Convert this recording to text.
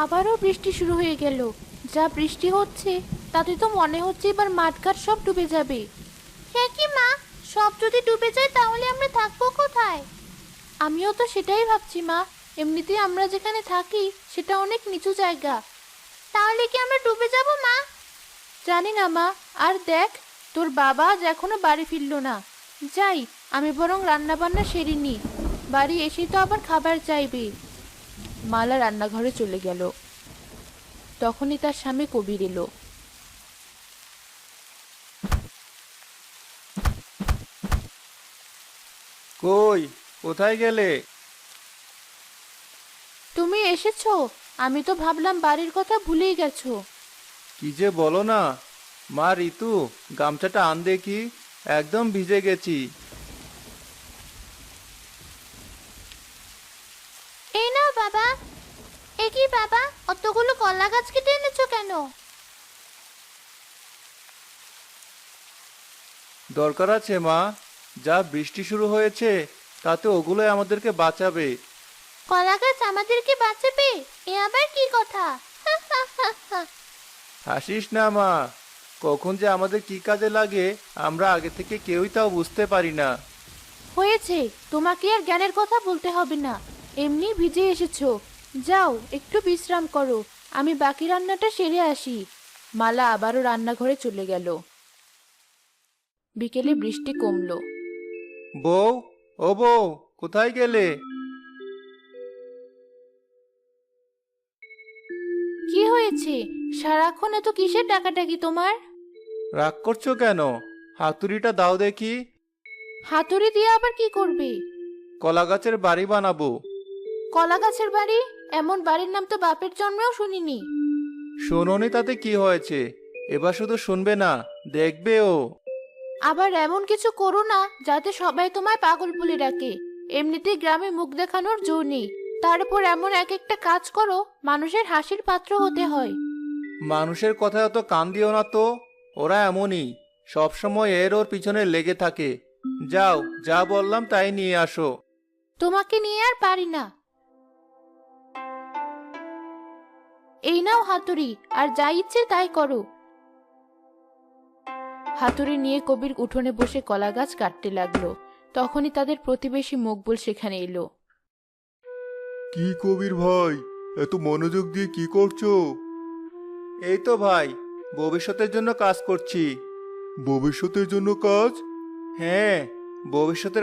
আবারও বৃষ্টি শুরু হয়ে গেল। যা বৃষ্টি হচ্ছে তাতে তো মনে হচ্ছে এবার মাঠঘাট সব ডুবে যাবে। সে কি মা, সব যদি ডুবে যায় তাহলে আমরা থাকবো কোথায়? আমিও তো সেটাই ভাবছি মা। এমনিতেই আমরা যেখানে থাকি সেটা অনেক নিচু জায়গা। তাহলে কি আমরা ডুবে যাব মা? জানি না মা। আর দেখ, তোর বাবা আজ এখনো বাড়ি ফিরলো না। যাই, আমি বরং রান্না বান্না সেরে নি। বাড়ি এসে তো আবার খাবার চাইবে। মালা রান্নাঘরে চলে গেল। তখনই তার স্বামী কবির এলো। কই, কোথায় গেলে? তুমি এসেছো? আমি তো ভাবলাম বাড়ির কথা ভুলেই গেছো। কি যে বলো না। মা ঋতু, গামছাটা আন দেখি, একদম ভিজে গেছি। এই নাও বাবা। এ কি বাবা, অতগুলো কলা গাছ কেটে এনেছো কেন? দরকার আছে মা, যা বৃষ্টি শুরু হয়েছে তাতে ওগুলোই আমাদেরকে বাঁচাবে। কলা গাছ আমাদেরকে বাঁচাবে? এ আবার কি কথা? হাসিস না মা, কখন যে আমাদের কি কাজে লাগে আমরা আগে থেকে কেউই তাও বুঝতে পারি না। হয়েছে, তোমাকে আর জ্ঞানের কথা বলতে হবে না। এমনি ভিজে এসেছো। যাও একটু বিশ্রাম করো, আমি বাকি রান্নাটা সেরে আসি। মালা আবারও রান্নাঘরে চলে গেল। বিকেলে বৃষ্টি কমলো। বউ, ও বউ, কোথায় গেলে? কি হয়েছে? সারাক্ষণ এত কিসের ডাকাডাকি তোমার? রাগ করছো কেন? হাতুড়িটা দাও দেখি। হাতুড়ি দিয়ে আবার কি করবে? কলা গাছের বাড়ি বানাবো। কলা গাছের বাড়ি? এমন বাড়ির নাম তো বাপের জন্মেও শুনিনি। শোনোনি তাতে কি হয়েছে? এবার শুধু শুনবে না, দেখবেও। আবার এমন কিছু করো না যাতে সবাই তোমায় পাগল বলে ডাকে। এমনিতেই গ্রামে মুখ দেখানোর জো নেই, তারপর এমন এক একটা কাজ করো মানুষের হাসির পাত্র হতে হয়। মানুষের কথায় অত কান দিও না তো। ওরা এমনই, সব সময় এর ওর পিছনে লেগে থাকে। যাও, যা বললাম তাই নিয়ে আসো। তোমাকে নিয়ে আর পারি না। এই নাও হাতুড়ি, আর যা ইচ্ছে তাই করো। হাতুড়ি নিয়ে কবির উঠোনে বসে কলা গাছ কাটতে লাগলো। তখনই তাদের প্রতিবেশী মকবুল সেখানে এলো। কি কবির ভাই, এত মনোযোগ দিয়ে কি করছো? এই তো ভাই, ভবিষ্যতের জন্য কাজ করছি। ভবিষ্যতের জন্য কাজ? হ্যাঁ, ভবিষ্যতের